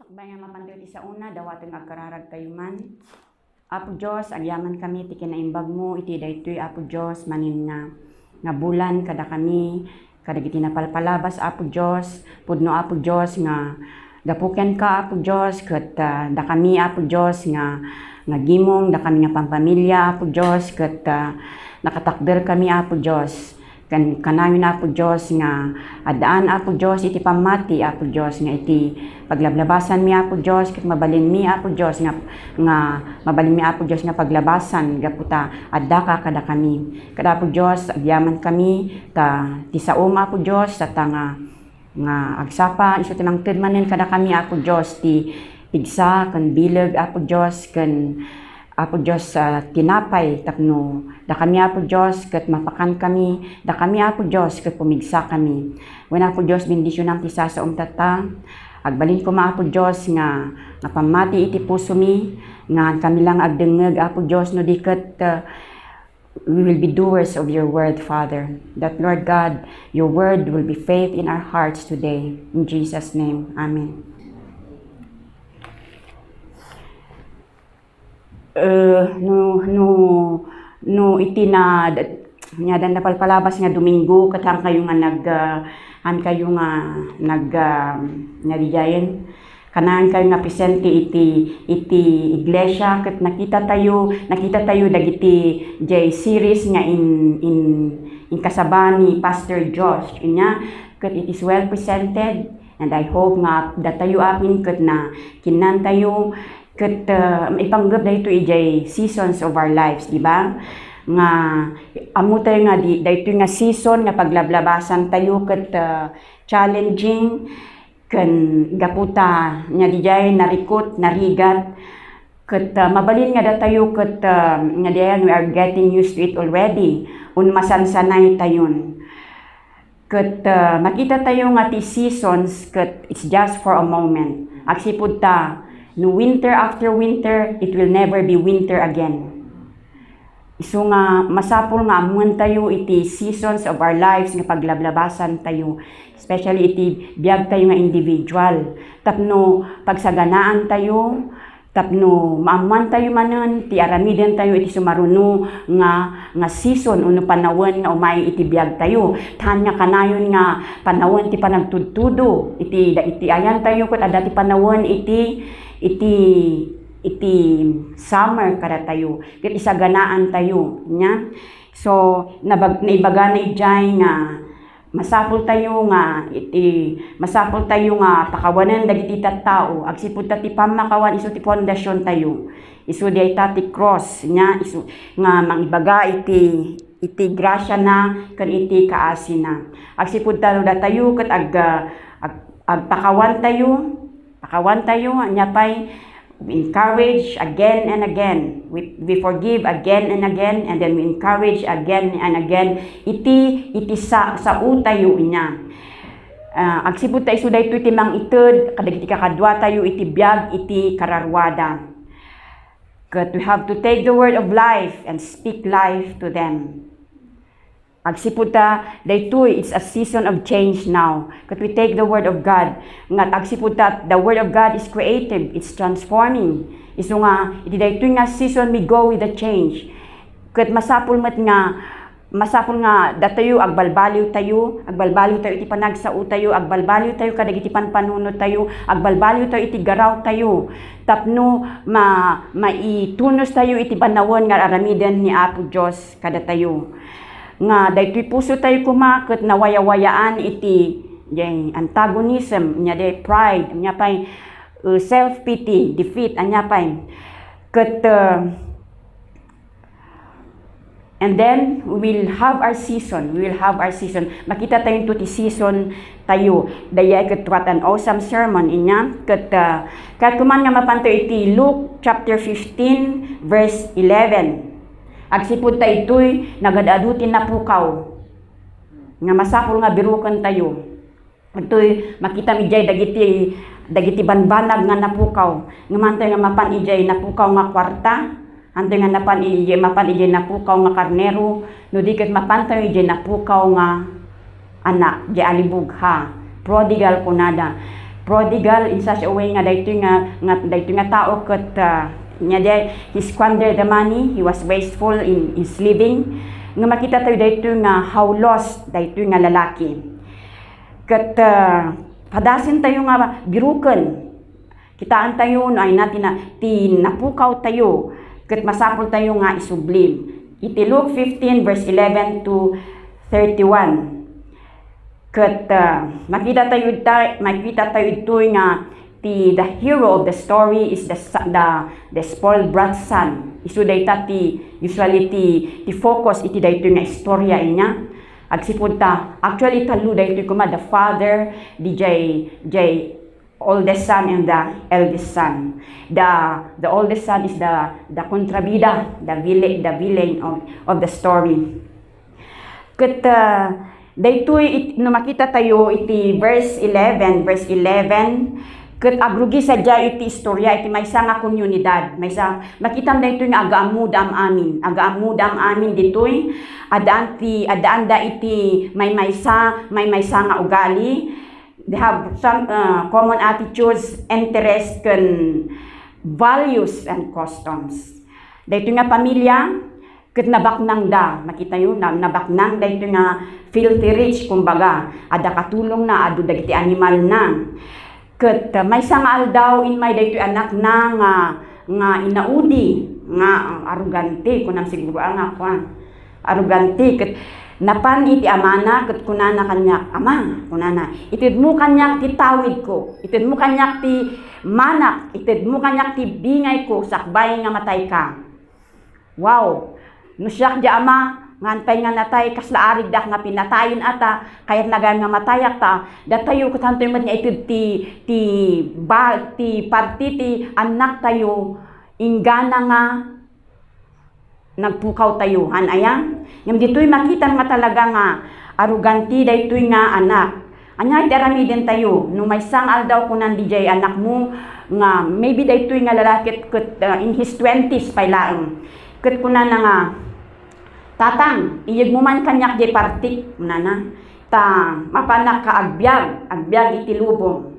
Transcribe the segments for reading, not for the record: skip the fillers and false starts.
Sakbay nga mapantuit isa una, dawatong agkararag kayo man. Apo Diyos, agyaman kami, ti kinaimbag mo, iti daytoy Apo Diyos, manin nga bulan, kada kami, kada giti napalpalabas, Apo Diyos, pudno Apo Diyos, nga gapuken ka, Apo Diyos, kat da kami, Apo Diyos, nga gimong, da kami nga pampamilya, Apo Diyos, kat nakatakder kami, Apo Diyos. Kanayon Apo Diyos nga adaan Apo Diyos iti pamati Apo Diyos nga iti paglablabasan mi Apo Diyos ket mabalin mi Apo Diyos nga mabalin mi Apo Diyos nga paglabasan gaputa adda ka kada kami kada Apo Diyos agyaman kami ta ti saom Apo Diyos ta nga agsapa isu tinang manen kada kami Apo Diyos ti pigsa ken bileg Apo Diyos ken Apo Diyos tinapay tapno da kami Apo Diyos ket mapakan kami da kami Apo Diyos ket pumigsa kami wen Apo Diyos bendisyon ang tisa sa tata agbalin ko Apo Diyos nga pamati iti puso mi nga kami lang agdengeg Apo Diyos no diket we will be doers of your word, Father, that Lord God your word will be faith in our hearts today, in Jesus name, amen. No iti na dan napalpalabas nga Domingo katang kayo nga nadiyayen kanang kayo nga presente iti iglesia ket nakita tayo dagiti jay series nga in kasaba ni Pastor Josh inya ket it is well presented and I hope nga datayo amin ket na kinan tayo ket ipanggap dayto ijay seasons of our lives, di ba? Nga amo tayo nga dayto nga season nga paglablabasan tayo ket challenging ken gaputa nya dijay narikot narigat ket mabalin nga datayo ket nga diyan we are getting used to it already un masansanay tayon ket makita tayo nga ti seasons ket it's just for a moment agsipud ta no winter after winter, it will never be winter again. So nga, masapol nga amuan tayo iti seasons of our lives nga paglablabasan tayo. Especially iti biyag tayo nga individual. Tapno pagsaganaan tayo, tapno maamuan tayo manan, ti aramiden tayo iti sumaruno nga season uno panawon nga umay iti biyag tayo. Tanya kanayon nga panawon ti panagtudtudo. Iti ayan tayo ket adda ti panawon iti summer kada tayo ket isaganaan tayo nya so naibaga na ijay nga masapol tayo nga pakawanan dagiti tattao agsipud ta ti pamakawan isu ti pundasyon tayo isu di ti cross nya isu nga mangibaga iti grasya na ken iti kaasina agsipud tayo ket agpakawan tayo nya pay we encourage again and again we forgive again and again and then we encourage again and again iti sa tayo inya agsipud tayo daytoy iti mangited kadagiti kakadwa tayo iti biag iti kararwada but we have to take the word of life and speak life to them. Agsipud ta daytoy it's a season of change now. Kat we take the word of God. Nga agsipud ta the word of God is creative, it's transforming. Isu nga iti daytoy nga season we go with the change. Kat masapul nga datayo agbalbaliw tayo iti panagsao tayo, agbalbaliw tayo kadagiti panpanunod tayo, agbalbaliw tayo iti garaw tayo. Tapno maitunos tayo iti panawon nga aramiden ni Apo Dios kada tayo. Nga daytoy puso tayo kumaket na wayawayaan iti antagonism nya de pride nya pay self pity defeat anya pay ket and then we will have our season makita tayo to ti season tayo dayay ket what an awesome sermon inya ket kuman nga mapanto iti Luke chapter 15 verse 11 agsipud ta itoy nagadadutin na pukaw nga masapol nga birukan tayo itoy makita mi jay dagiti banbanag nga napukaw nga mantay nga mapan ijay napukaw nga kwarta antay nga mapan ijay napukaw nga karnero no diket mapan tayo ijay napukaw nga anak jay alibug ha prodigal kunada prodigal in such a way nga daytoy nga tao ket he squandered the money, he was wasteful in his living. Nga makita tayo daytoy nga how lost daytoy nga lalaki. Ket padasin tayo nga biruken. Kitaan tayo no ay natin na napukaw tayo ket masapol tayo nga isublim. Iti Luke 15 verse 11 to 31. Ket makita tayo itoy nga the hero of the story is the spoiled brat son. Isu dayta usually ti focus iti daytoy nga istorya inya. Agsipud ta actually talo daytoy kuma the father di jay oldest son and the eldest son. The oldest son is the kontrabida, the villain of the story. Ket daytoy no makita tayo iti verse 11 ket agrugi sadya iti istorya iti maysa nga komunidad. Makita daytoy nga agaamudam amin ditoy adaan da iti maysa nga ugali. They have some common attitudes, interests, values, and customs. Dahito nga pamilya, ket nabaknang da, makita yun, nabaknang dahito nga filthy rich, kumbaga, ada katulong na, adu dagiti animal na. Ket may sangal daw in may dahito anak na nga inaudi, nga arugante, kunang siguro ang arugante, ket napan iti amana ket kunana kanyak ama kunana itid mo kanyak ti tawid ko, itid mo kanyak ti manak, itid mo kanyak ti bingay ko sakbay nga matay ka. Wow, no siya di ama ngantay nga natay kasla arig dak nga pinatayin ata kayat nagan nga matayak ta datayo kutantoy met nga itid ti parti ti anak tayo ingana nga nagpukaw tayo ayang ngem ditoy makita nga talaga nga aruganti daytoy nga anak anya darami din tayo no may sangal daw kunan DJ anak mo nga maybe daytoy nga lalaki ket in his 20s pa laeng ket kunan nga tatang iyeg mo man kanyak jay partik nana ta mapanak ka agbyag iti lubong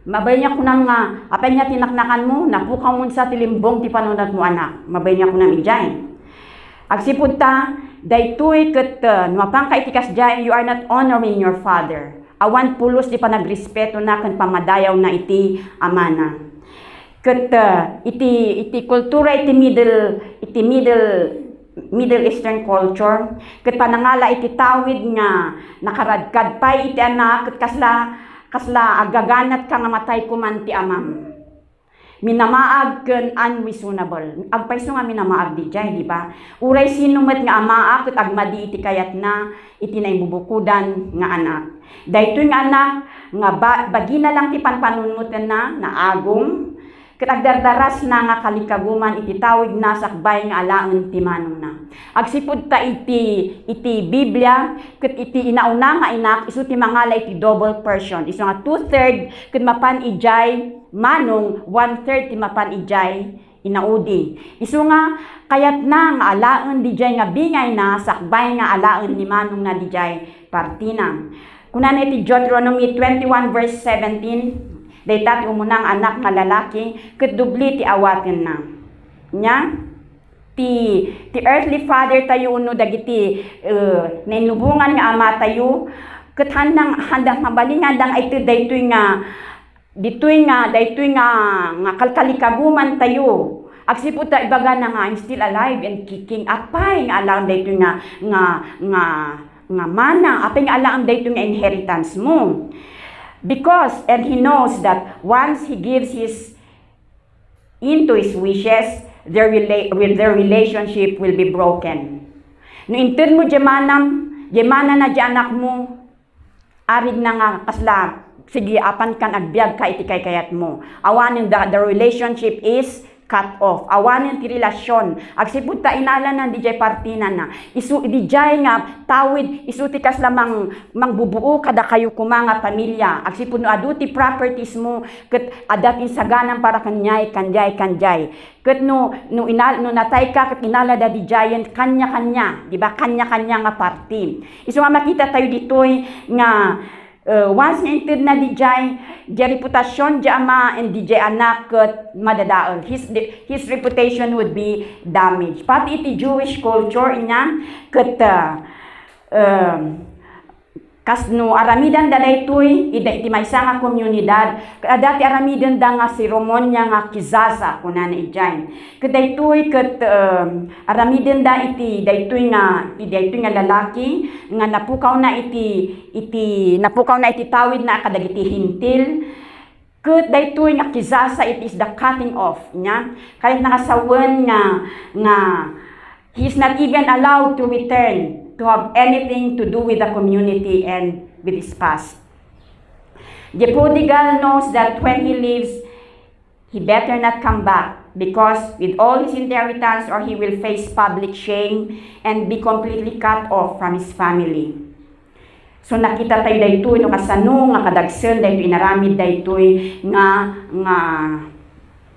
mabay niya kunang nga apay niya tinaknakan mo napukaw mo sa tilimbong ti panunat mo anak mabay niya kunang ijay. Agsipud ta, daytoy ket mapang kaitikas jay, you are not honoring your father. Awan pulos di panagrespeto na ken pamadayaw na iti amana. Ket iti kultura iti Middle Eastern culture, ket panangala iti tawid nga nakaradkad pay iti anak ket kasla agaganat ka nga matay kuman ti amam. Minamaag ken unreasonable. Agpayso nga minamaag di jay, di ba? Uray sinumet nga amaak ket agmadi iti kayat na iti naibubukudan nga anak. Daytoy nga anak nga bagina lang ti panpanunuten na agom ket agdardaras na nga kalikaguman iti tawid na sakbay nga alaen ti manong na. Agsipud ta iti Biblia ket iti inauna nga inak isu ti mangala iti double portion. Isu nga 2/3 ket mapan ijay manong 1/3 ti mapan ijay inaudi. Isu nga kayat na nga alaen dijay nga bingay na sakbay nga alaen ni manong na dijay partina. Kunan iti Deuteronomy 21 verse 17, dayta ti umunang anak nga lalaki ket dubli ti awaten na. Nya ti earthly father tayo no dagiti nainlubungan nga ama tayo ket handang mabalingan dang iti daytoy nga kalkalikaguman tayo. Agsipud ta ibaga na nga I'm still alive and kicking apay nga alam daytoy nga mana apay nga alam daytoy nga inheritance mo. Because and he knows that once he gives into his wishes, their relationship will be broken. No inted mo jemana na di anak mo arig na nga kasla sige apan kan agbyag ka iti kayat mo. Awanin the relationship is cut off. Awanin ti relasyon. Agsipud ta inala na DJ partina na. Isu DJ nga tawid isu ti kas lamang mangbubuo kada kayo kumanga pamilya. Agsipud no adu ti properties mo ket adatin saganan para kanjay. Ket no natay ka ket inala da DJen kanya-kanya, di ba? Kanya-kanya nga party. Isu nga makita tayo ditoy nga once nga inted na di reputasyon di ama and di anak ket madadaol. His reputation would be damaged. Pati iti Jewish culture inya ket kasno aramidan da daytoy iti maysa nga komunidad dati aramidan da nga seremonya nga kizasa kunana ijay ket daytoy ket aramidan da iti daytoy nga lalaki nga napukaw na iti tawid na kadagiti hintil ket daytoy nga kizasa, it is the cutting off nya kahit nakasawen nga he is not even allowed to return to have anything to do with the community and with his past. The prodigal knows that when he leaves, he better not come back because with all his inheritance or he will face public shame and be completely cut off from his family. So nakita tayo daytoy no kasano nga kadagsen daytoy inaramid daytoy nga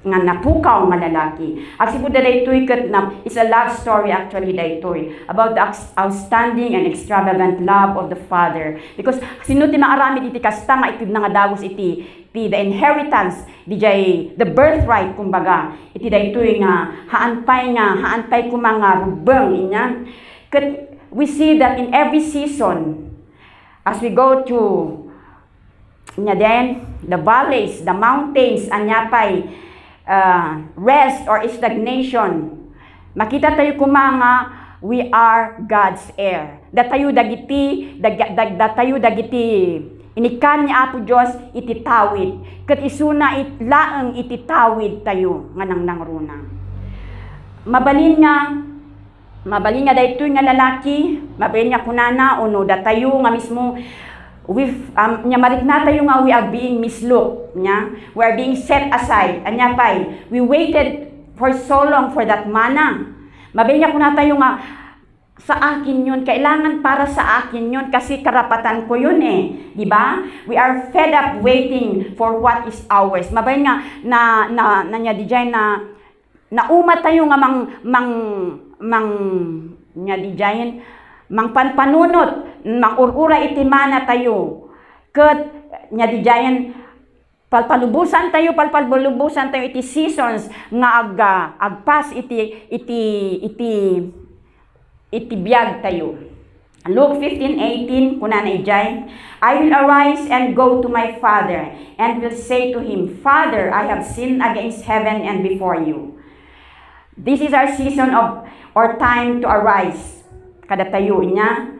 napukaw nga lalaki. Actually, daytoy ket na is a love story actually daytoy about the outstanding and extravagant love of the father. Because sino ti maaramid iti kasta nga itid nga dagos iti the inheritance the birthright kumbaga iti daytoy nga haanpay ko mga rubeng inya. Ket we see that in every season as we go to the valleys, the mountains, anyapay rest or stagnation. Makita tayo kumanga, we are God's heir. Datayo dagiti inikan niya Apo Diyos ititawid. Ket isuna itlaeng ititawid tayo nga nangrunang. Mabalin nga daytoy nga lalaki, mabalin nga kunana uno datayo nga mismo nya marikna tayo nga we are being mislooked nya, we are being set aside anya pay we waited for so long for that manna. Mabenya ko na tayo nga sa akin yun, kailangan para sa akin yun kasi karapatan ko yun di ba? We are fed up waiting for what is ours. Mabay nga na nya dijay na umat tayo nga nya dijay mang panpanunot, mang urura iti mana tayo. Ket nya dijayan palpalubusan tayo iti seasons nga agpas iti biyag tayo. Luke 15:18 kunana ijay, I will arise and go to my father and will say to him, Father, I have sinned against heaven and before you. This is our season or time to arise. Kada tayo niya,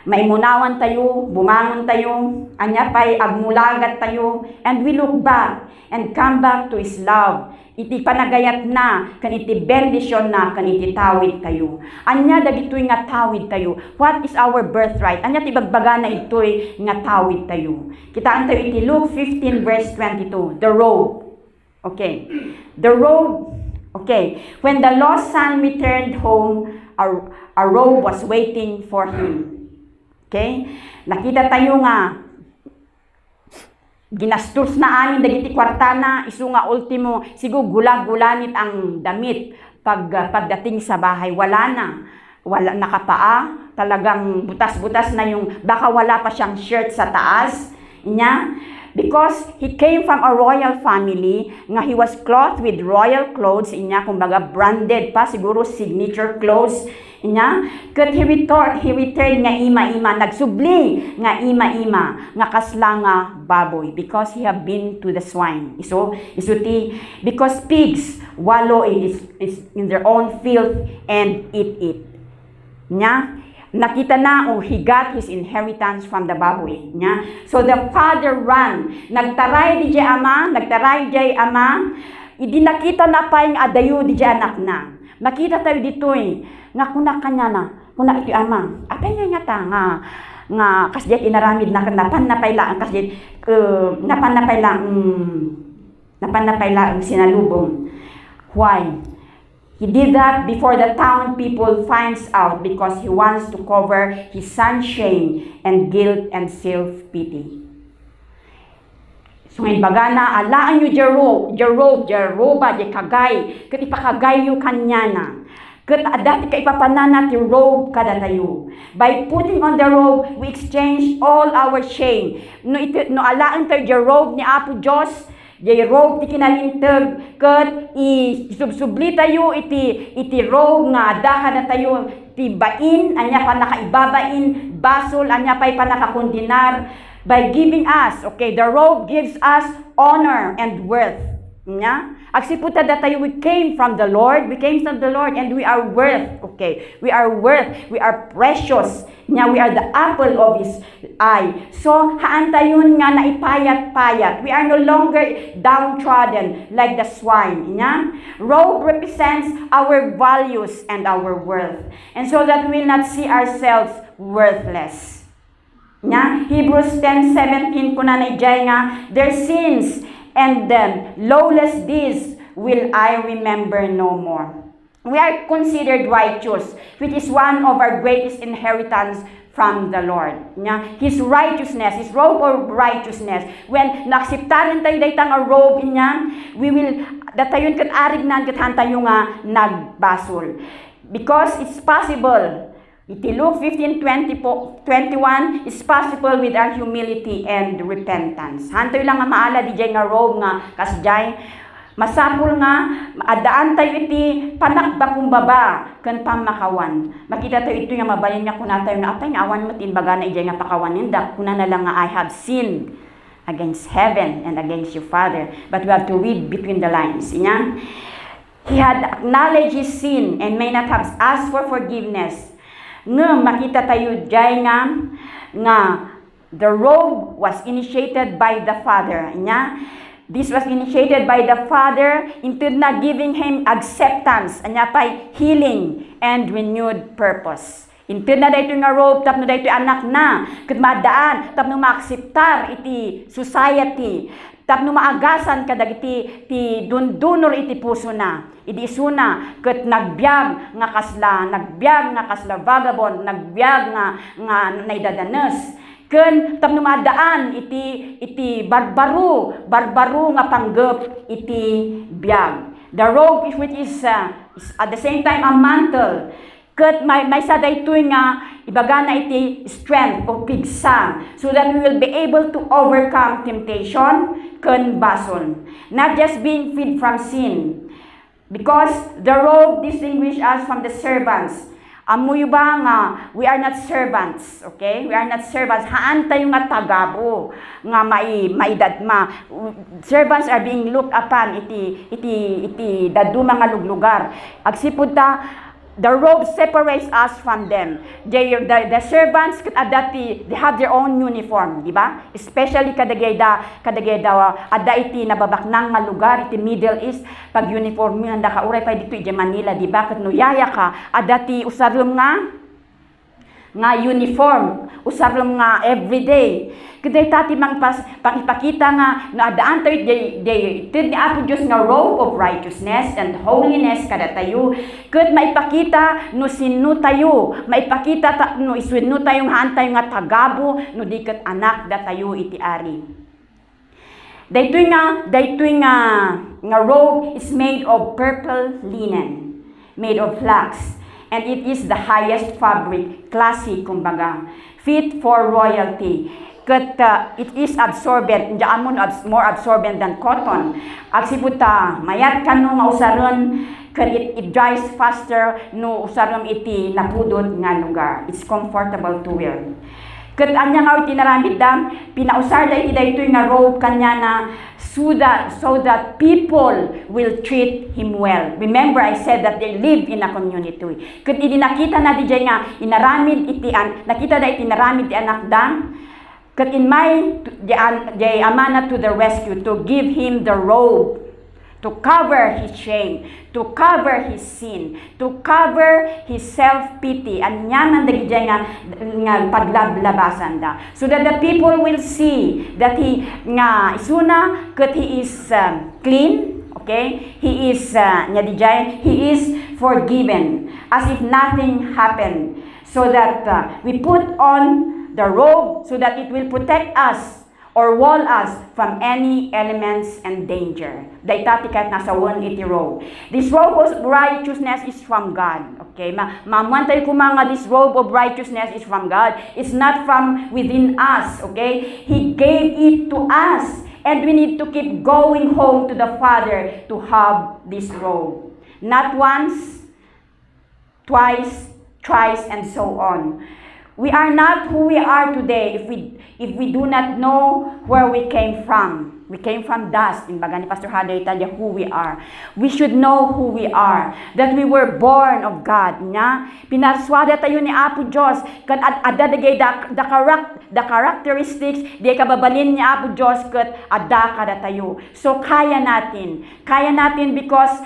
maimunawan tayo, bumangon tayo, anya pa'y agmulagat tayo, and we look back and come back to His love. Iti panagayat na, kan iti bendisyon na, kan iti tawid tayo. Anya dagitoy nga tawid tayo. What is our birthright? Anya tibagbaga na ito'y nga tawid tayo. Kitaan tayo iti Luke 15 verse 22, the road. Okay, the road. Okay, when the lost son returned home, a robe was waiting for him. Okay? Nakita tayo nga ginastos na anin dagiti kwartana isu nga ultimo siguro gulag-gulanit ang damit pagdating sa bahay wala nakapaa talagang butas-butas na yung baka wala pa siyang shirt sa taas niya. Because he came from a royal family, nga he was clothed with royal clothes, inya, kumbaga branded pa, siguro signature clothes, inya. Kat he returned nga ima-ima, nagsubli nga ima-ima, nga kasla nga baboy, because he have been to the swine. Because pigs wallow in their own filth and eat it. Nya. Nakita na he got his inheritance from the baboy niya. So the father ran. Nagtaray di ama, idi nakita na pa yung adayo di anak na. Makita tayo dito nga kuna kanya na, kuna iti ama. Apay nga ta nga kasjet inaramid na napan na payla ang kasjet napan na payla ang sinalubong. Why? He did that before the town people finds out because he wants to cover his son's shame and guilt and self-pity. So ngayon baga na, alaan nyo Jeroba, kagay, kat ipakagay yung kanya na. Kat dati ka ipapanana ti robe kada tayo. By putting on the robe, we exchange all our shame. No alaan tayo di robe ni Apo Diyos, di robe ti kinalintag, kat isubsubli tayo iti robe nga ada kada tayo, ti bain, anya pa nakaibabain, basol, anya pa nakakondinar, by giving us, okay, the robe gives us honor and worth. Nya? Agsiputa that tayo, we came from the Lord, and we are worth, okay? We are worth, we are precious. Nya, we are the apple of His eye. So, haan tayo nga naipayat-payat. We are no longer downtrodden like the swine. Nya? Robe represents our values and our worth. And so that we will not see ourselves worthless. Nya? Hebrews 10:17 ko na naijay nga, their sins and lawless deeds will I remember no more. We are considered righteous, which is one of our greatest inheritance from the Lord. His righteousness, His robe of righteousness. When naksiptaran tayo daytang a robe niya, we will, datayon kat arig nan kat hantayo nga nagbasol. Because it's possible. Iti Luke 15:21 is possible with our humility and repentance. Hantoy lang nga maala di jay nga robe nga kasjay. Masapul nga adaan tayo iti panakbakumbaba ken pamakawan. Makita tayo ito nga mabalin nga kuna tayo na apay nga awan mo tinbaga na ijay nga pakawan ninda. Kuna na lang nga I have sinned against heaven and against your Father. But we have to read between the lines. Inya? He had acknowledged his sin and may not have asked for forgiveness. Nga makita tayo dyan nga the robe was initiated by the Father. Nya? This was initiated by the Father into na giving him acceptance, anya pay healing and renewed purpose. Into na dayto nga robe tapno dayto anak na ket madaan tapno maakseptar iti society. Tapno maagasan kadag iti dundunor iti puso na. Idi isuna ket nagbiag nga kasla vagabond, nagbiag nga naidadanes. Ken tapno madaan iti barbaro nga panggep iti biag. The robe which is at the same time a mantle. Ket may sa daytoy nga ibaga na iti strength o pigsa so that we will be able to overcome temptation ken basol. Not just being freed from sin. Because the robe distinguish us from the servants. Amoy ba nga, we are not servants, okay? We are not servants. Haan tayo nga tagabo, nga servants are being looked upon, iti daduma nga luglugar. Agsipod ta, the robe separates us from them. The servants, they have their own uniform, di ba? Especially kadagayda, ada iti nababaknang nga lugar, iti Middle East, pag uniform mo, nanda ka uray pa dito, iti Manila, di ba? Kat nuyaya ka, ada ti usarum nga uniform, usarum nga everyday. Kaday tati pang ipakita nga naadaan tayo ni Apo Diyos nga robe of righteousness and holiness kada tayo. Kud maipakita no sino tayo, maipakita no iswin tayo haan tayo nga tagabo no diket anak da tayo iti ari. Daytoy nga robe is made of purple linen, made of flax, and it is the highest fabric, classy kumbaga, fit for royalty. Kat it is absorbent, diyan mo more absorbent than cotton. Agsiputa, mayat ka no mausaron, kat it dries faster no usaron iti napudot nga lugar. It's comfortable to wear. Kat anya nga itinaramid dam, pinausar da iti daytoy nga robe kanya na so that people will treat him well. Remember, I said that they live in a community. Kat nakita na di nga inaramid iti nakita da iti naramid ti anak dam. Kat in mind, the amana to the rescue, to give him the robe, to cover his shame, to cover his sin, to cover his self-pity, and nyaman dagi nga paglablabasan da. So that the people will see that he is clean, okay? He is he is forgiven, as if nothing happened. So that we put on the robe so that it will protect us or wall us from any elements and danger. Daitati kahit nasa 180 robe. This robe of righteousness is from God. Okay? Mamantay ko mga this robe of righteousness is from God. It's not from within us. Okay? He gave it to us. And we need to keep going home to the Father to have this robe. Not once, twice, thrice, and so on. We are not who we are today if we do not know where we came from. We came from dust. Imbaga ni Pastor Hada Italia, who we are. We should know who we are. That we were born of God. Nya? Pinarswada tayo ni Apo Diyos. Kan ada the characteristics, di kababalin ni Apo Diyos kat ada kada tayo. So kaya natin. Kaya natin because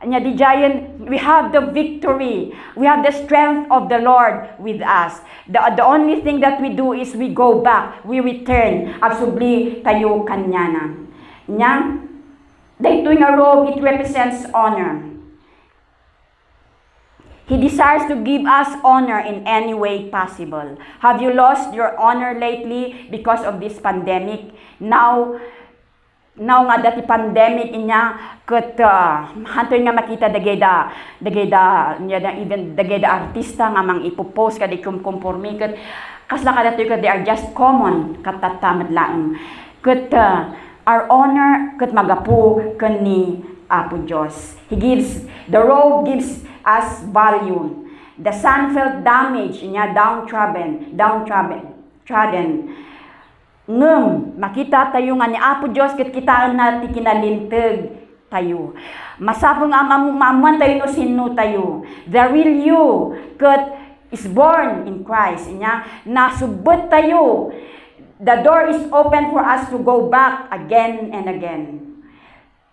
nya di giant, we have the victory. We have the strength of the Lord with us. The only thing that we do is we go back. We return. Absolutely tayo kanya na. Nya, dahito nga robe, it represents honor. He desires to give us honor in any way possible. Have you lost your honor lately because of this pandemic? Now nga dati pandemic inya ket hanto nga makita dageda even dageda artista nga mang ipopost kada kumpormi ket kasla kada to they are just common katatamad laeng ket our honor ket magapu ken ni Apo Dios. He gives the robe gives us value. The sun felt damaged inya downtrodden ngem makita tayo nga ni Apo Diyos ket kitaan natin kinalinteg tayo. Masapong amaman tayo no sino tayo. The real you ket is born in Christ. Inya nasubot tayo. The door is open for us to go back again and again.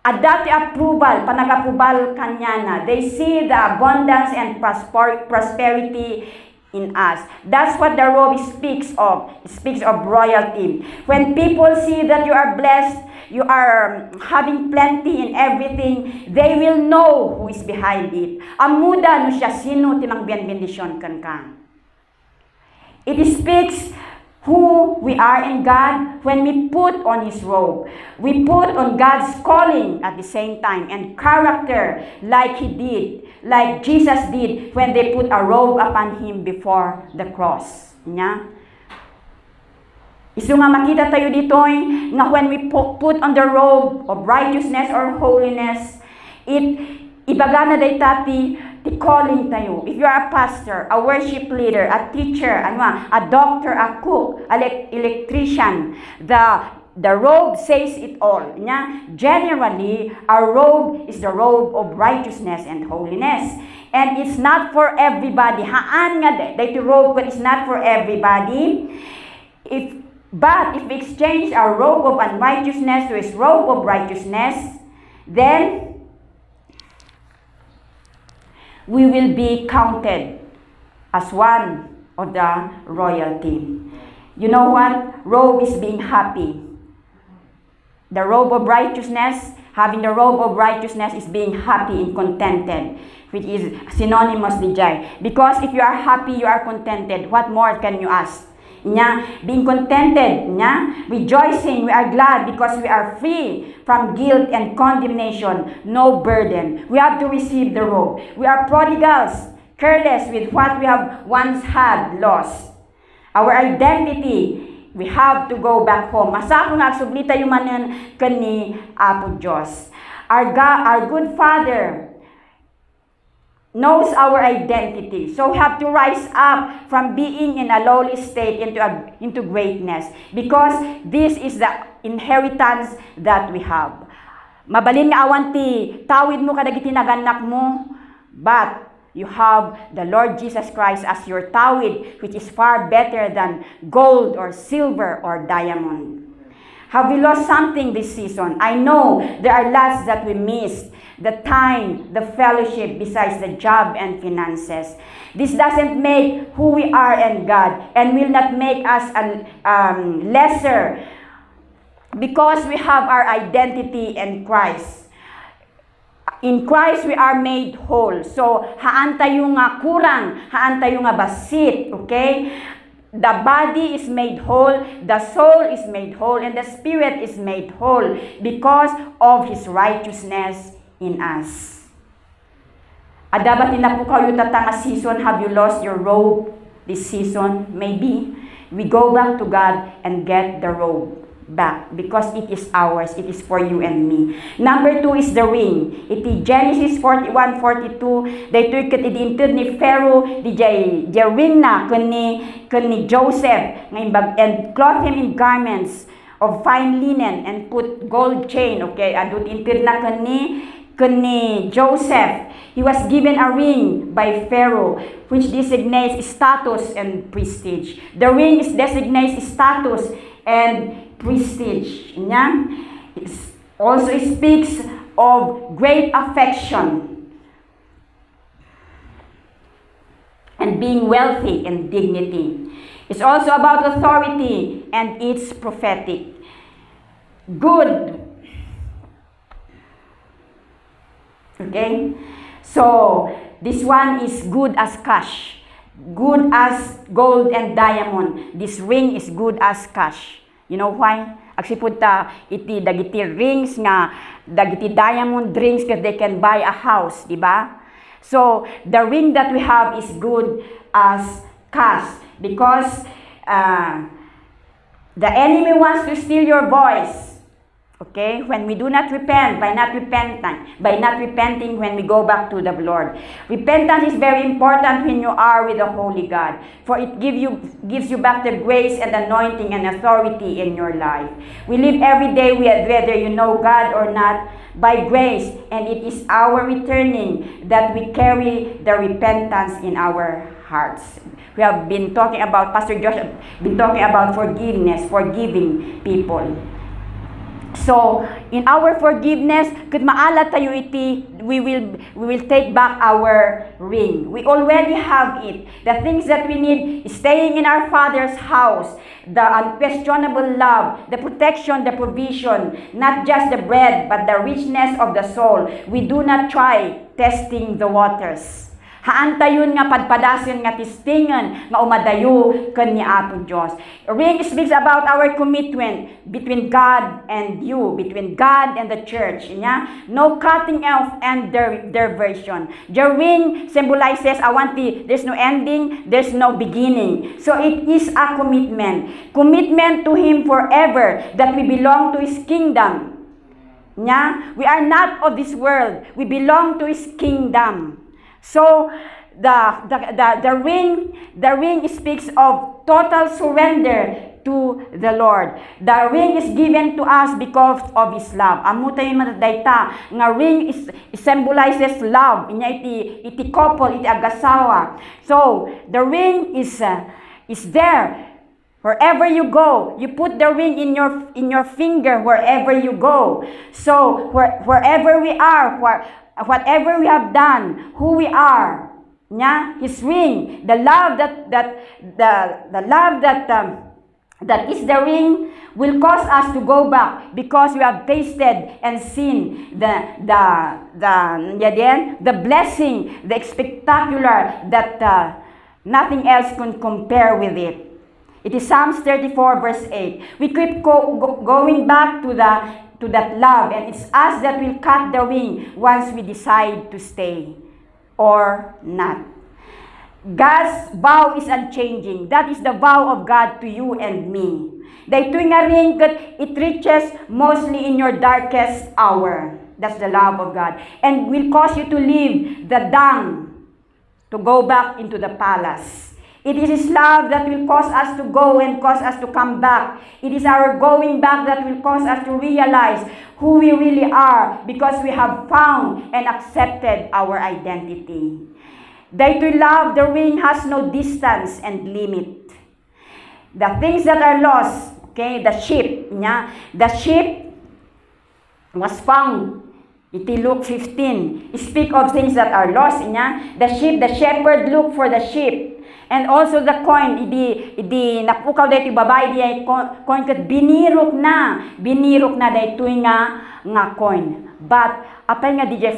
Adati approval, panag-approval kanya na. They see the abundance and prosperity in us. That's what the robe speaks of. It speaks of royalty. When people see that you are blessed, you are having plenty in everything, they will know who is behind it. Amuda no siya sino timang bendisyon kan ka. It speaks who we are in God when we put on His robe. We put on God's calling at the same time and character like He did, like Jesus did when they put a robe upon Him before the cross. Nya? Isu nga makita tayo dito nga when we put on the robe of righteousness or holiness, ibaga na daytati the calling tayo. If you are a pastor, a worship leader, a teacher, a doctor, a cook, electrician, the robe says it all. Generally, our robe is the robe of righteousness and holiness. And it's not for everybody. Haan nga the robe is not for everybody. But if we exchange our robe of unrighteousness to His robe of righteousness, then we will be counted as one of the royalty. You know what? Robe is being happy. The robe of righteousness, having the robe of righteousness is being happy and contented, which is synonymous with joy. Because if you are happy, you are contented. What more can you ask? Being contented, rejoicing, we are glad because we are free from guilt and condemnation, no burden. We have to receive the robe. We are prodigals, careless with what we have once had lost. Our identity, we have to go back home. Masako nga sublita yung manan kani Apo Diyos. Our good Father knows our identity. So we have to rise up from being in a lowly state into greatness, because this is the inheritance that we have. Mabalin nga awan ti tawid mo kadagiti naganak mo, but you have the Lord Jesus Christ as your tawid, which is far better than gold or silver or diamond. Have we lost something this season? I know there are lots that we missed. The time, the fellowship, besides the job and finances. This doesn't make who we are in God and will not make us lesser, because we have our identity in Christ. In Christ, we are made whole. So, haan tayo nga kurang, haan tayo nga basit, okay? the body is made whole, the soul is made whole, and the spirit is made whole because of His righteousness in us. Adabat na po kayo tatanga season, have you lost your robe this season? Maybe. We go back to God and get the robe back because it is ours. It is for you and me. Number 2 is the ring. Iti Genesis 41:42, daytoy ket idinted ni Pharaoh di ring na kani Joseph and clothe him in garments of fine linen and put gold chain. Okay, adut inted na kani Joseph. He was given a ring by Pharaoh, which designates status and prestige. The ring designates status and prestige. It also speaks of great affection and being wealthy and dignity. It's also about authority and it's prophetic. Good. Okay? So, this one is good as cash. Good as gold and diamond. This ring is good as cash. You know why? Agsipud ta iti dagiti rings nga dagiti diamond rings because they can buy a house, di ba? So the ring that we have is good as cash because the enemy wants to steal your voice. Okay, when we do not repent, by not repenting when we go back to the Lord. Repentance is very important when you are with the Holy God, for it gives you back the grace and anointing and authority in your life. We live every day whether you know God or not by grace, and it is our returning that we carry the repentance in our hearts. We have been talking about, Pastor Josh been talking about forgiveness, forgiving people. So, in our forgiveness, ket maala tayo iti, we will take back our ring. We already have it. The things that we need is staying in our Father's house, the unquestionable love, the protection, the provision, not just the bread, but the richness of the soul. We do not try testing the waters. Haantayon nga padpadason nga tistingan nga umadayo ken ni Apo Dios. Ring speaks about our commitment between God and you, between God and the church. No cutting off and diversion. The ring symbolizes there's no ending, there's no beginning. So it is a commitment. Commitment to Him forever, that we belong to His kingdom. We are not of this world. We belong to His kingdom. So the ring speaks of total surrender to the Lord. The ring is given to us because of His love. Amo tayo matadayta nga ring symbolizes love. Inya iti couple, iti agasawa. So the ring is there. Wherever you go, you put the ring in your finger wherever you go. So wherever we are, whatever we have done, who we are, His ring, the love that is the ring will cause us to go back because we have tasted and seen the blessing, the spectacular that nothing else can compare with it. It is Psalms 34 verse 8. We keep going back to that love, and it's us that will cut the ring once we decide to stay or not. God's vow is unchanging. That is the vow of God to you and me. Daytoy nga ring that it reaches mostly in your darkest hour. That's the love of God, and will cause you to leave the dung to go back into the palace. It is His love that will cause us to go and cause us to come back. It is our going back that will cause us to realize who we really are because we have found and accepted our identity. Daytoy love, the ring has no distance and limit. The things that are lost, okay, the sheep was found. Iti Luke 15, speak of things that are lost. The shepherd looked for the sheep. And also the coin, idi napukaw daytoy babay di coin ket binirok na daytoy nga coin. But apay nga the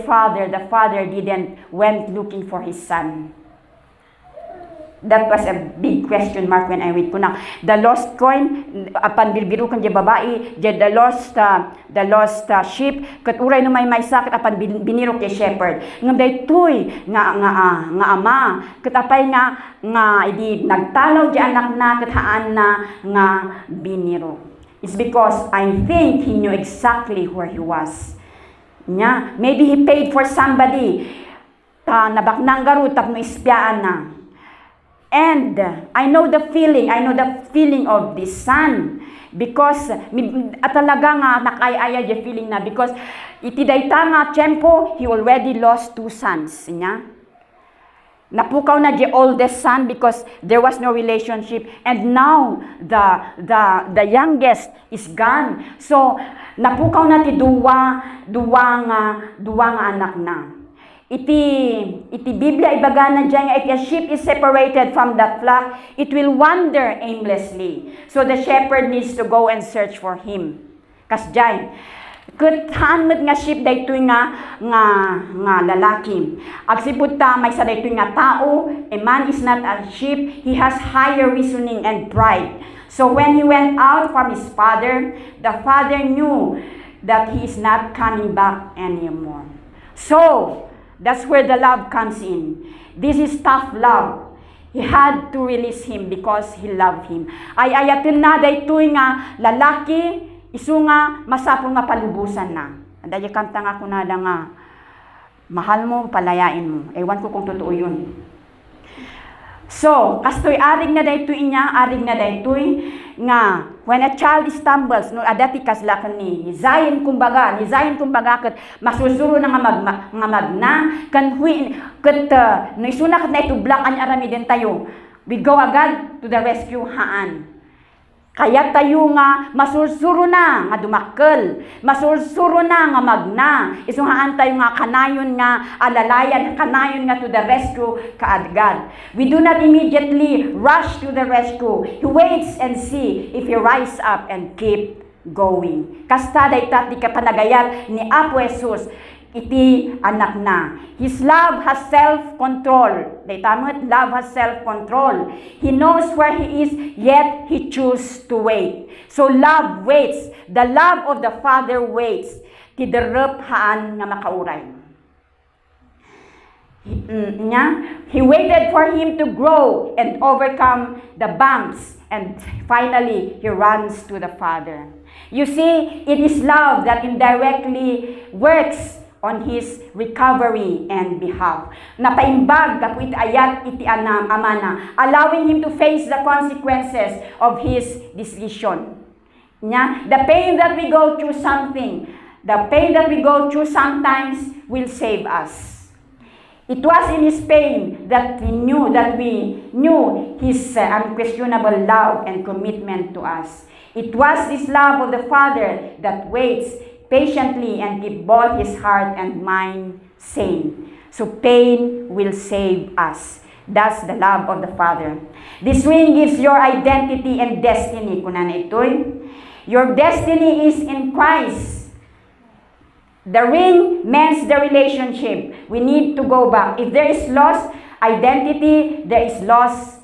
father didn't went looking for his son. That was a big question mark when I read ko na. The lost coin, apan bilbiru kan babae, the lost sheep, kat uray no may sakit, apan biniro kay shepherd. Ngam daytoy nga ama, kat apay nga idi nagtalaw di anak na, kat haan na nga biniro. It's because I think he knew exactly where he was. Nya, maybe he paid for somebody. Nabaknang garo tapno ispyaan na. And I know the feeling of this son. Because, talaga nga, nakaya the feeling na. Because, iti dayta nga, tiyempo, he already lost 2 sons. Niya? Napukaw na the oldest son because there was no relationship. And now, the youngest is gone. So, napukaw na ti duwa nga anak na. Iti Biblia ibaga na dyan, if a sheep is separated from that flock, it will wander aimlessly. So the shepherd needs to go and search for him. Kas dyan, kuthan nga sheep daytoy nga lalaki. Agsiputa may sa daytoy nga tao, a man is not a sheep, he has higher reasoning and pride. So when he went out from his father, the father knew that he is not coming back anymore. So, that's where the love comes in. This is tough love. He had to release him because he loved him. Ay ayatin na daytoy nga lalaki, isu nga masapol nga palubusan na. Anday kanta nga kunada nga mahal mo, palayain mo. Ewan ko kung totoo yun. So, kastoy arig na daytoy nga when a child stumbles, no adati kaslakan ni Zion kumbaga ket masusuro na nga magna kan no isuna ket na itublak an arami den tayo. We go agad to the rescue haan. Kaya tayo nga masursuro na nga dumakkel, masursuro na nga magna. Isuhaan tayo nga kanayon nga alalayan, kanayon nga to the rescue kaadgad. We do not immediately rush to the rescue. He waits and see if he rise up and keep going. Kasta dayta ti kapanagayat ni Apo Jesus iti anak na. His love has self-control. Daytamot, love has self-control. He knows where he is, yet he chooses to wait. So love waits. The love of the Father waits. Tiderep haan nga makauray. He waited for him to grow and overcome the bumps. And finally, he runs to the Father. You see, it is love that indirectly works on his recovery and behalf. Napaimbag kapit ayat iti amana, allowing him to face the consequences of his decision. The pain that we go through sometimes will save us. It was in his pain that we knew his unquestionable love and commitment to us. It was this love of the Father that waits patiently and keep both his heart and mind sane. So pain will save us. That's the love of the Father. This ring gives your identity and destiny. Kunana itoy. Your destiny is in Christ. The ring means the relationship. We need to go back. If there is lost identity, there is loss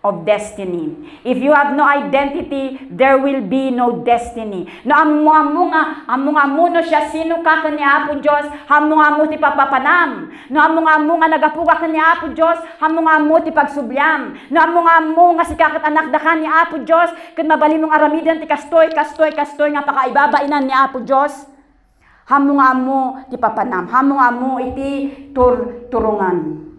of destiny. If you have no identity, there will be no destiny. No amunga no siya sino ka kani Apo Dios, hamunga ti papapanam. No amunga nagapuga kani Apo Dios, hamunga ti pagsubyam. No amunga si kakat anak da kani Apo Dios, ken mabali mong aramidan ti kastoy nga pakaibabainan ni Apo Dios. Hamunga ti papanam, hamunga iti turungan.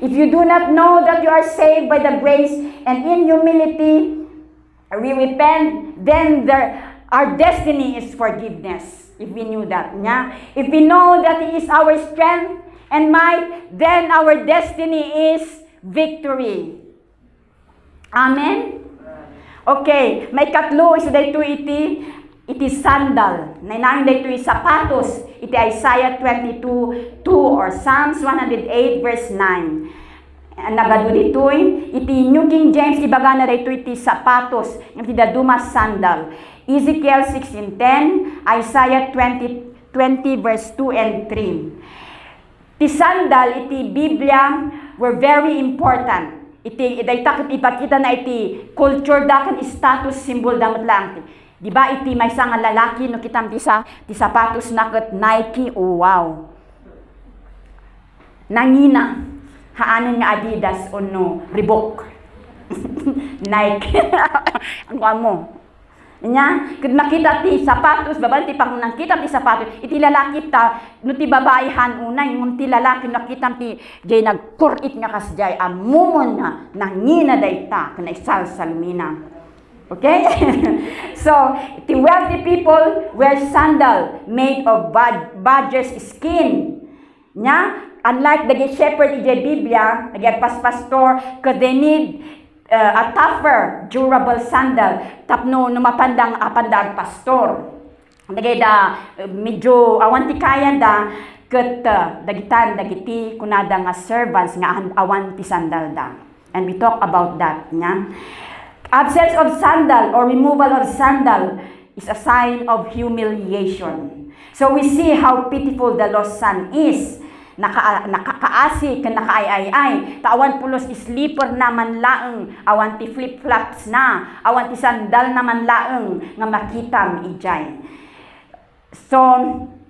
If you do not know that you are saved by the grace and in humility we repent, then our destiny is forgiveness. If we knew that. If we know that He is our strength and might, then our destiny is victory. Amen? Okay, may katlo isa dayto iti sandal. Nainayon dayto sapatos. Iti Isaiah 22:2 or Psalms 108 verse 9. Nagado ditoy iti New King James ibaga na dayto iti sapatos, iti daduma sandal. Ezekiel 16:10, Isaiah 20 verse 2 and 3. Ti sandal iti Biblia were very important. iti dayta ipakita na iti culture da ken status symbol damat lang. Di ba iti may nga lalaki no kitam ti sapatos na ket Nike, oh wow. Nangina haanon nga Adidas o no Reebok. Nike. Ang mo. Nya, kud makita ti sapatos, babal ti pang nakita ti sapatos, iti lalaki ta no ti babaihan unay ngum ti lalaki nakita ti jay nagkurit nga kasjay amumon na nangina dayta ken isalsalmina. Okay? So, the wealthy people wear sandal made of badger's skin. Nya, unlike the shepherd in the Biblia, pastor, because they need a tougher, durable sandal. Tapno numapandang apandang pastor. Nagay da medyo awan ti kaya da ket dagiti kunada nga servants nga awan ti sandal da. And we talk about that, nya. Absence of sandal or removal of sandal is a sign of humiliation. So we see how pitiful the lost son is. Nakakaasi, nakaayay. Tawan pulos slipper naman laeng, awan ti flip-flops na, awan ti sandal naman laeng nga makitam ijay. So,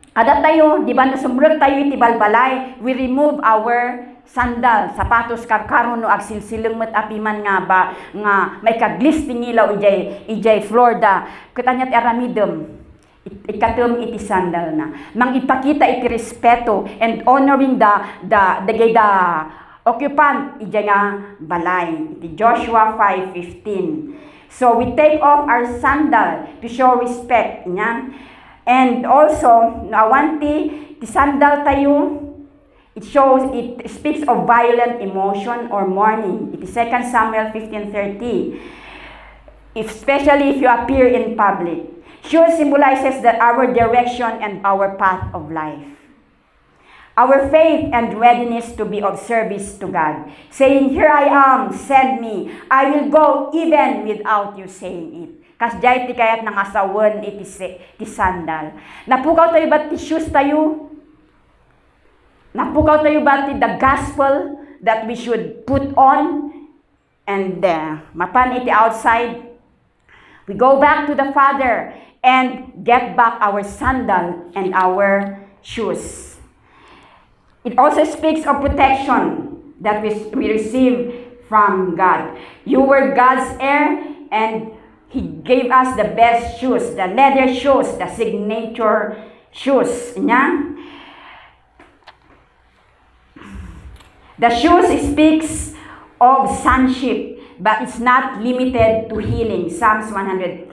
kada tayo, di ba nasumrot tayo iti balbalay, we remove our sandal, sapatos karkaron no agsilsileng met apiman nga ba nga may kaglis tingilaw ijay Florida katanya ti aramidem ikatum iti sandal na mang ipakita iti respeto and honoring the occupant ijay nga balay iti Joshua 5:15. So we take off our sandal to show respect nya, and also nawanti ti sandal tayo. It speaks of violent emotion or mourning. It is 2 Samuel 15:30. Especially if you appear in public. Shoes symbolizes that our direction and our path of life. Our faith and readiness to be of service to God. Saying, here I am, send me. I will go even without you saying it. Kasjay ti kayat nangasawan iti sandal. Napukaw tayo ba't ti shoes tayo? Napukaw tayo ba the gospel that we should put on and mapan iti outside? We go back to the Father and get back our sandal and our shoes. It also speaks of protection that we receive from God. You were God's heir and He gave us the best shoes, the leather shoes, the signature shoes. Nya? The shoes speaks of sonship, but it's not limited to healing. Psalms 105.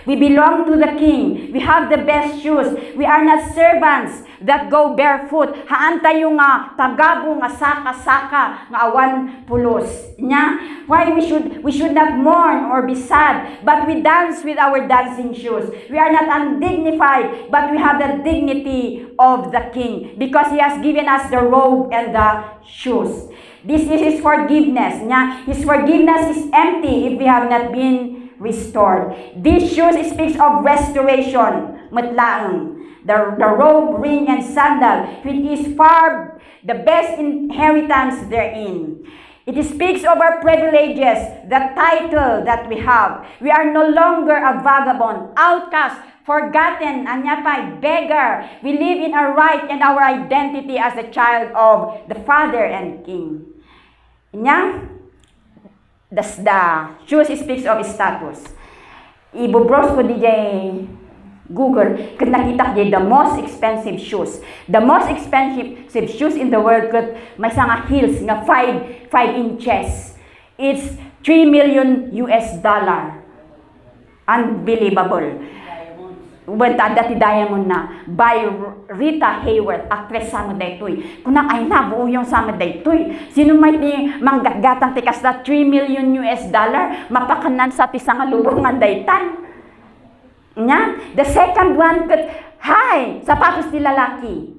We belong to the King. We have the best shoes. We are not servants that go barefoot. Haan tayo nga tagabo nga saka-saka nga awan pulos. Nya? Why we should not mourn or be sad, but we dance with our dancing shoes. We are not undignified, but we have the dignity of the King because He has given us the robe and the shoes. This is His forgiveness. Nya? His forgiveness is empty if we have not been restored. These shoes speaks of restoration. Matlaang. The robe, ring, and sandal, which is far the best inheritance therein. It speaks of our privileges, the title that we have. We are no longer a vagabond, outcast, forgotten, anyapay, beggar. We live in our right and our identity as a child of the Father and King. Nya? The shoes speaks of status. Ibubrowse ko DJ Google, kung nakita ko the most expensive shoes. The most expensive shoes in the world, may nga heels nga 5 inches. It's $3 million. Unbelievable. Wenta dati diamond na by Rita Hayworth, actress sa mo daytoy. Kuna ay nabuo yung sa mo daytoy. Sino may manggatgatang tikas na $3 million, mapakanan sa tisang lubungan daytan. Nya? The second one, sapatos ti lalaki.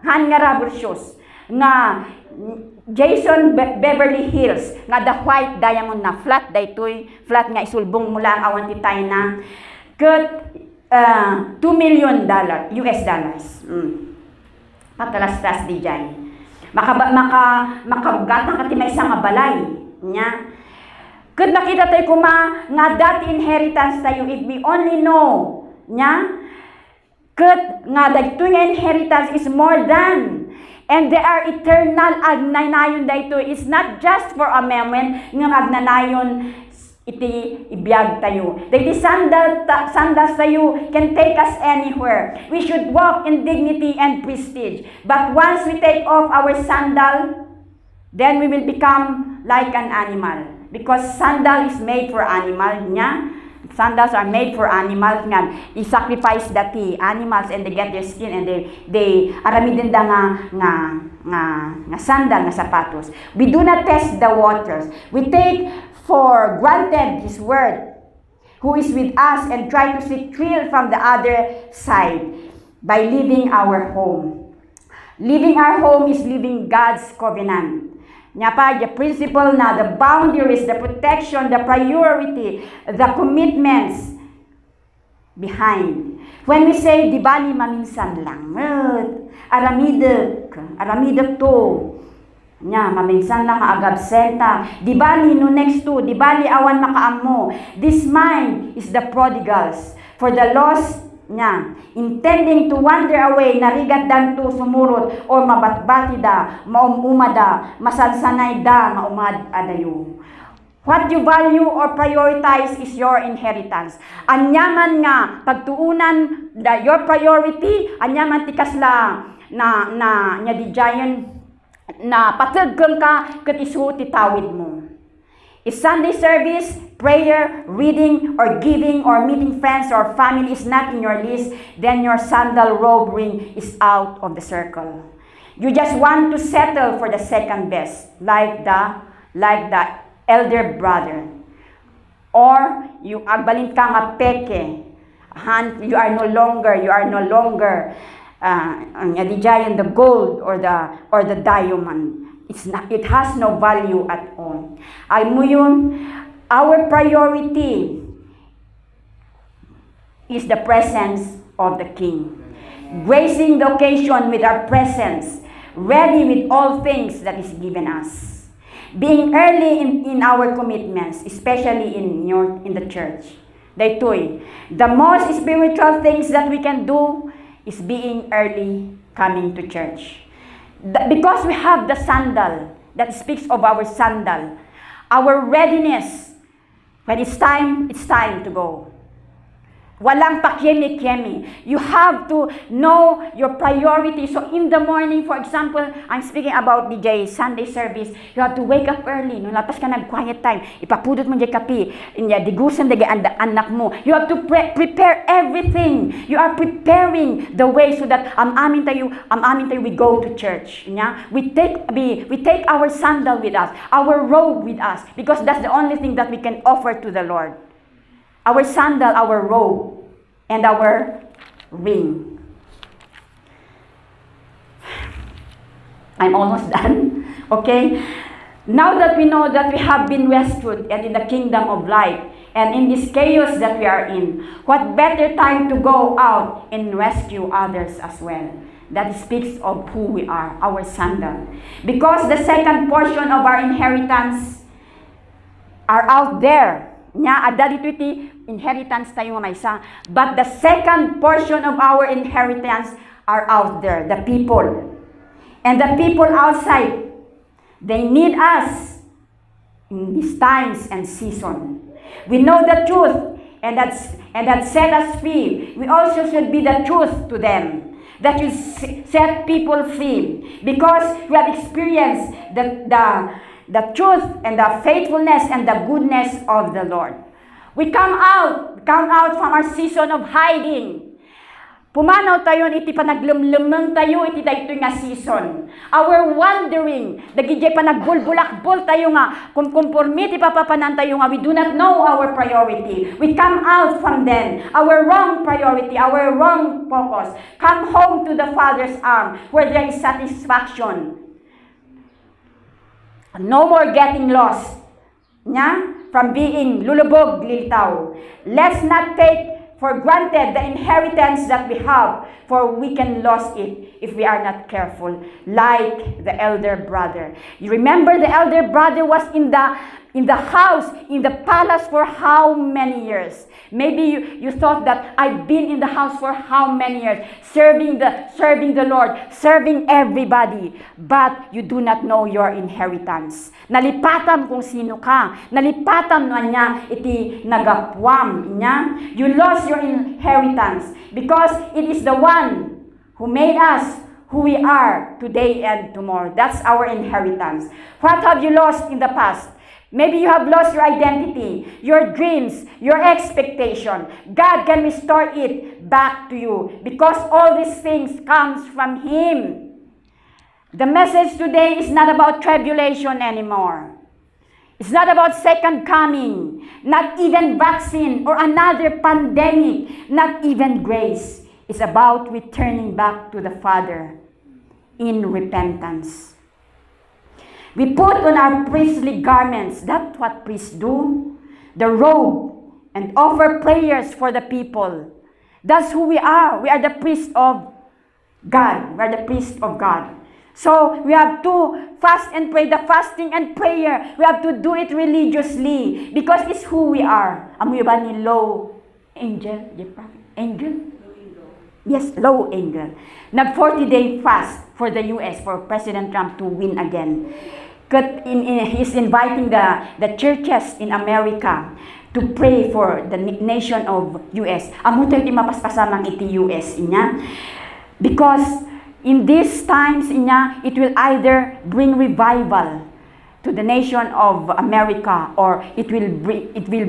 Han nga rubber shoes. Nga Jason Beverly Hills, nga the white diamond na flat daytoy, flat nga isulbong mula ang awan ti tayo na. $2 million. Patalastas di dyan. Makagatang ka ti may isang balay. Nya. Kud nakita tayo kuma nga dati inheritance tayo, if we only know, nya, kud nga dagitoy nga inheritance is more than, and they are eternal agnanayon dayto. It's not just for a moment nga agnanayon iti ibiyag tayo. Dahil sandals tayo can take us anywhere. We should walk in dignity and prestige. But once we take off our sandal, then we will become like an animal. Because sandal is made for animal niya. Sandals are made for animals nga. I-sacrifice dati animals and they get their skin and they aramidin da nga sandal, nga sapatos. We do not test the waters. We take for granted His word, who is with us, and try to seek thrill from the other side by leaving our home. Leaving our home is leaving God's covenant. Nya pa, the principle na, the boundaries, the protection, the priority, the commitments behind. When we say, di ba ni maminsan lang, aramidek to, nya, maminsan lang agabsenta, di ba ni no next to, di ba ni awan makaamo. This mind is the prodigals, for the lost, nya, intending to wander away, narigat dan to sumurot, or mabatbati da, maumumada, masansanay da, maumad adayo. What you value or prioritize is your inheritance. Anyaman nga, pagtuunan da your priority, anyaman tikas la, nya di giant, na patagkang ka, kat isu titawid mo. If Sunday service, prayer, reading, or giving, or meeting friends or family is not in your list, then your sandal robe ring is out of the circle. You just want to settle for the second best, like the elder brother. Or you agbalin ka nga peke. You are no longer the gold or the diamond. It has no value at all. Ay mo yun, our priority is the presence of the King. Gracing the occasion with our presence, ready with all things that is given us. Being early in our commitments, especially in the church. Daytoy, the most spiritual things that we can do is being early coming to church. Because we have the sandal that speaks of our sandal, our readiness, when it's time to go. Walang pakyemi-kyemi. You have to know your priority. So in the morning, for example, I'm speaking about DJ Sunday service, you have to wake up early. No, lapas ka nag-quiet time. Ipapudot mo dyan kapi. Digusan dyan anak mo. You have to prepare everything. You are preparing the way so that amin tayo we go to church. Yeah? We take our sandal with us, our robe with us, because that's the only thing that we can offer to the Lord. Our sandal, our robe, and our ring. I'm almost done. Okay? Now that we know that we have been rescued and in the kingdom of light, and in this chaos that we are in, what better time to go out and rescue others as well? That speaks of who we are, our sandal. Because the second portion of our inheritance are out there. Nya adalito iti inheritance tayo nga maysa, but the second portion of our inheritance are out there, the people. And the people outside, they need us in these times and season. We know the truth, and that set us free. We also should be the truth to them, that you set people free, because we have experienced the truth and the faithfulness and the goodness of the Lord. We come out from our season of hiding. Pumanaw tayo, iti panaglumlumang tayo, iti dayto nga season. Our wandering, dagijay panagbulbulakbol tayo nga, kumpormi iti papapanan tayo nga, we do not know our priority. We come out from them, our wrong priority, our wrong focus. Come home to the Father's arm, where there is satisfaction. No more getting lost, from being lulubog, lilitaw. Let's not take for granted the inheritance that we have, for we can lose it if we are not careful, like the elder brother. You remember the elder brother was in the house, in the palace for how many years? Maybe you thought that I've been in the house for how many years, serving the Lord, serving everybody, but you do not know your inheritance. Nalipatan kung sino ka. Nalipatan na niya iti nagapwam niya. You lost your inheritance because it is the one who made us who we are today and tomorrow. That's our inheritance. What have you lost in the past? Maybe you have lost your identity, your dreams, your expectation. God can restore it back to you because all these things comes from Him. The message today is not about tribulation anymore. It's not about second coming, not even vaccine or another pandemic, not even grace. It's about returning back to the Father in repentance. We put on our priestly garments. That's what priests do. The robe. And offer prayers for the people. That's who we are. We are the priests of God. We are the priests of God. So we have to fast and pray. The fasting and prayer, we have to do it religiously. Because it's who we are. Amoy ba ni Low Angel? Angel? Yes, Low Angel. Nag 40-day fast for the US, for President Trump to win again. He's inviting the churches in America to pray for the nation of US. Amo tayo mapaspasamang iti US inya. Because in these times inya, it will either bring revival to the nation of America, or it will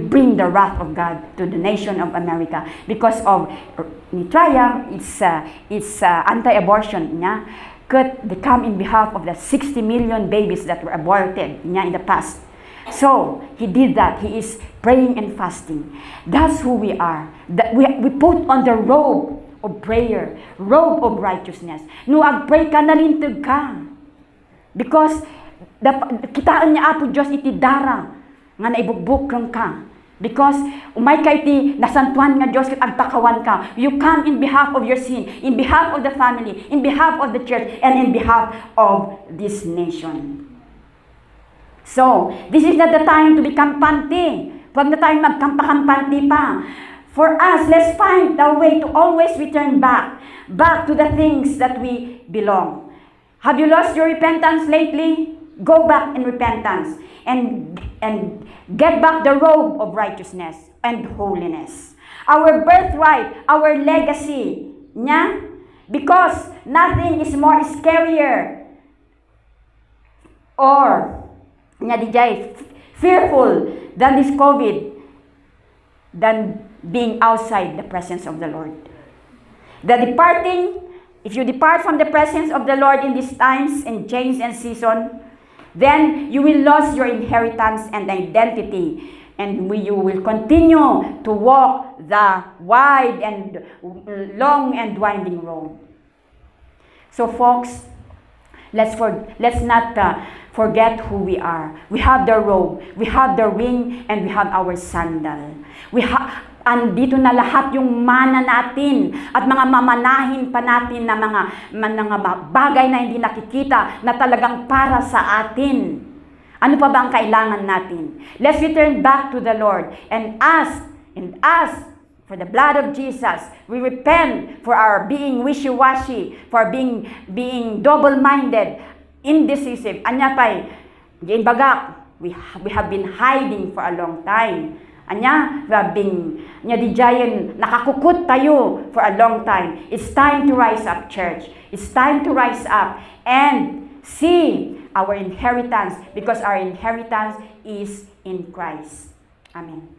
bring the wrath of God to the nation of America because of ni Triumph. It's anti-abortion niya. They come in behalf of the 60 million babies that were aborted niya in the past. So he did that. He is praying and fasting. That's who we are. We put on the robe of prayer, robe of righteousness. No, ag-pray ka, nalintag ka. Because kitaan niya Apo Diyos iti dara nga naibugbog kang ka. Because umay ka iti nasantuan nga Diyos kat agpakawan ka. You come in behalf of your sin, in behalf of the family, in behalf of the church, and in behalf of this nation. So, this is not the time to be kampante. Huwag na tayong magkampakampante pa. For us, let's find the way to always return back to the things that we belong. Have you lost your repentance lately? Go back in repentance and get back the robe of righteousness and holiness. Our birthright, our legacy, nya? Because nothing is more scarier or fearful than this COVID, than being outside the presence of the Lord. If you depart from the presence of the Lord in these times and change and season, then you will lose your inheritance and identity, and you will continue to walk the wide and long and winding road. So folks, let's not forget who we are. We have the robe, we have the ring, and we have our sandal. Andito na lahat yung mana natin at mga mamanahin pa natin na mga bagay na hindi nakikita na talagang para sa atin. Ano pa ba ang kailangan natin? Let's return back to the Lord and ask for the blood of Jesus. We repent for our being wishy-washy, for being double-minded, indecisive. Anya pa'y, diyan bagak, we have been hiding for a long time. Anya, we have been, nakakukut tayo for a long time. It's time to rise up, church. It's time to rise up and see our inheritance, because our inheritance is in Christ. Amen.